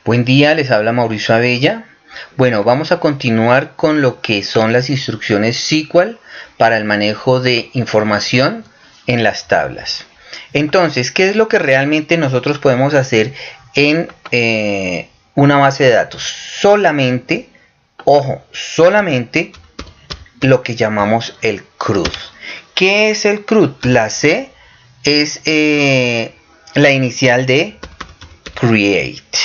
Buen día, les habla Mauricio Abella. Bueno, vamos a continuar con lo que son las instrucciones SQL para el manejo de información en las tablas. Entonces, ¿qué es lo que realmente nosotros podemos hacer en una base de datos? Solamente, ojo, solamente lo que llamamos el CRUD. ¿Qué es el CRUD? La C es la inicial de create,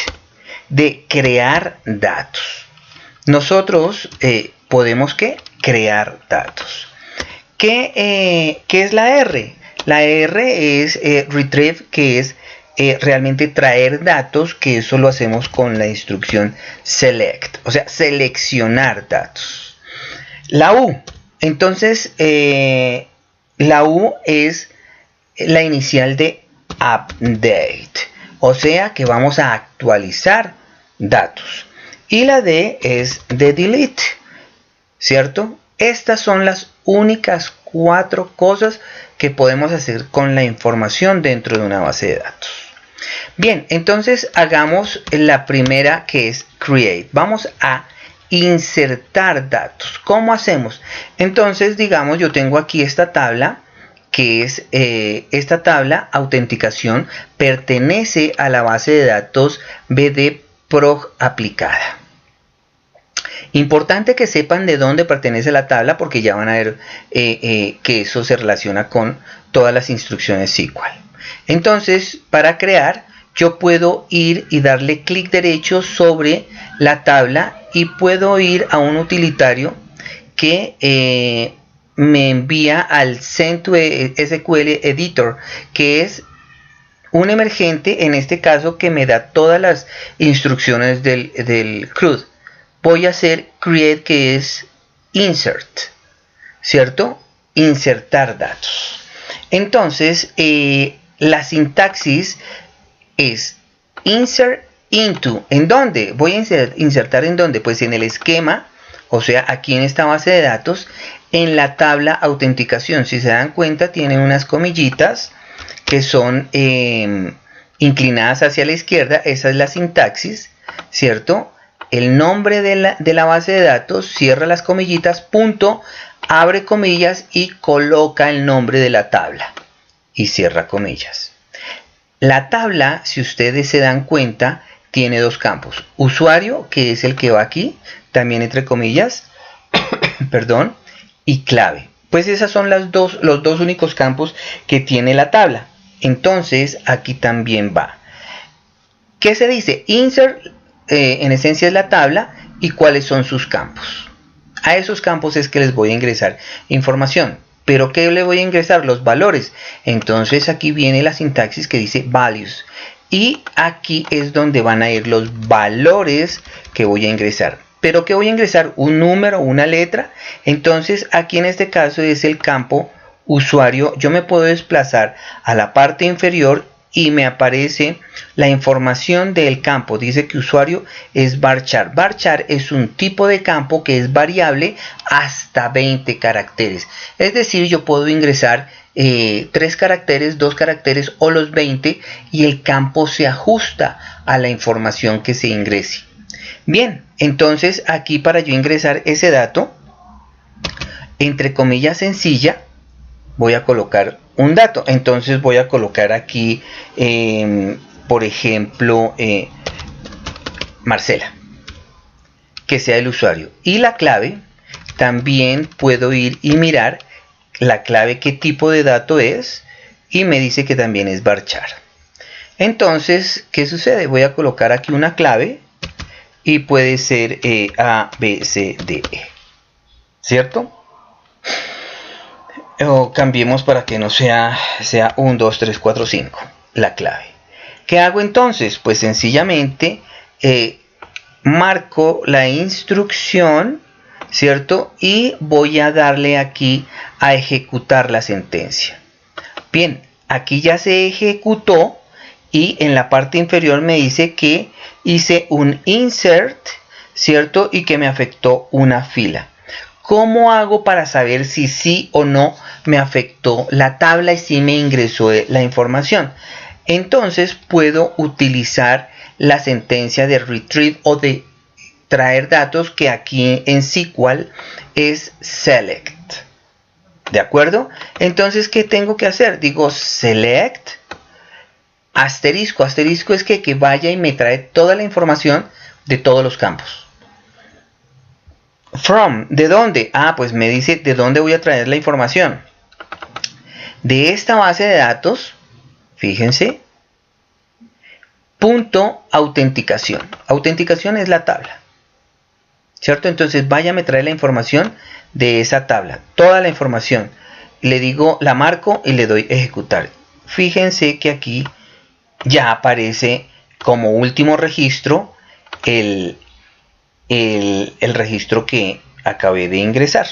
de crear datos. Nosotros podemos crear datos. ¿Qué es la R? La R es retrieve, que es realmente traer datos, que eso lo hacemos con la instrucción select, o sea, seleccionar datos. La U, entonces la U es la inicial de update, o sea que vamos a actualizar datos. Y la D es de delete, ¿cierto? Estas son las únicas 4 cosas que podemos hacer con la información dentro de una base de datos. Bien, entonces hagamos la primera, que es create. Vamos a insertar datos. ¿Cómo hacemos? Entonces, digamos, yo tengo aquí esta tabla, que es esta tabla autenticación, pertenece a la base de datos BDProg aplicada. Importante que sepan de dónde pertenece la tabla, porque ya van a ver que eso se relaciona con todas las instrucciones SQL. Entonces, para crear, yo puedo ir y darle clic derecho sobre la tabla y puedo ir a un utilitario que me envía al CentOS Editor, que es un emergente, en este caso, que me da todas las instrucciones del CRUD. Voy a hacer create, que es insert, ¿cierto? Insertar datos. Entonces, la sintaxis es insert into. ¿En dónde? Voy a insertar en dónde? Pues en el esquema, o sea, aquí en esta base de datos, en la tabla autenticación. Si se dan cuenta, tiene unas comillitas que son inclinadas hacia la izquierda. Esa es la sintaxis, ¿cierto? El nombre de la base de datos, cierra las comillitas, punto, abre comillas y coloca el nombre de la tabla y cierra comillas. La tabla, si ustedes se dan cuenta, tiene 2 campos. Usuario, que es el que va aquí, también entre comillas, perdón, y clave. Pues esos son los dos únicos campos que tiene la tabla. Entonces, aquí también va. ¿Qué se dice? Insert, en esencia, es la tabla, y cuáles son sus campos. A esos campos es que les voy a ingresar información. ¿Pero qué le voy a ingresar? Los valores. Entonces aquí viene la sintaxis que dice values. Y aquí es donde van a ir los valores que voy a ingresar. ¿Pero qué voy a ingresar? ¿Un número, una letra? Entonces aquí en este caso es el campo usuario. Yo me puedo desplazar a la parte inferior y me aparece la información del campo. Dice que usuario es varchar. Varchar es un tipo de campo que es variable hasta 20 caracteres. Es decir, yo puedo ingresar 3 caracteres, 2 caracteres o los 20, y el campo se ajusta a la información que se ingrese. Bien, entonces aquí, para yo ingresar ese dato, entre comillas sencilla, voy a colocar un dato. Entonces voy a colocar aquí, por ejemplo, Marcela, que sea el usuario. Y la clave, también puedo ir y mirar la clave, qué tipo de dato es, y me dice que también es varchar. Entonces, ¿qué sucede? Voy a colocar aquí una clave y puede ser A, B, C, D, E, ¿cierto? O cambiemos para que no sea 1, 2, 3, 4, 5 la clave. ¿Qué hago entonces? Pues sencillamente marco la instrucción, ¿cierto? Y voy a darle aquí a ejecutar la sentencia. Bien, aquí ya se ejecutó y en la parte inferior me dice que hice un insert, ¿cierto? Y que me afectó una fila. ¿Cómo hago para saber si sí o no me afectó la tabla y si me ingresó la información? Entonces puedo utilizar la sentencia de retrieve o de traer datos, que aquí en SQL es select. ¿De acuerdo? Entonces, ¿qué tengo que hacer? Digo select asterisco. Asterisco es que vaya y me trae toda la información de todos los campos. From, ¿de dónde? Ah, pues me dice de dónde voy a traer la información. De esta base de datos, fíjense, punto autenticación. Autenticación es la tabla, ¿cierto? Entonces vaya, me trae la información de esa tabla, toda la información. Le digo, la marco y le doy ejecutar. Fíjense que aquí ya aparece como último registro el registro que acabé de ingresar.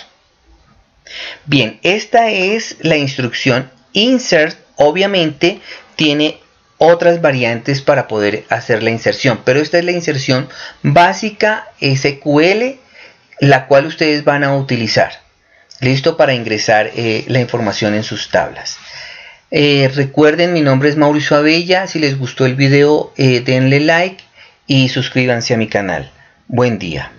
Bien, esta es la instrucción insert. Obviamente tiene otras variantes para poder hacer la inserción, pero esta es la inserción básica SQL, la cual ustedes van a utilizar, listo, para ingresar la información en sus tablas. Recuerden, mi nombre es Mauricio Abella. Si les gustó el video, denle like y suscríbanse a mi canal. Buen día.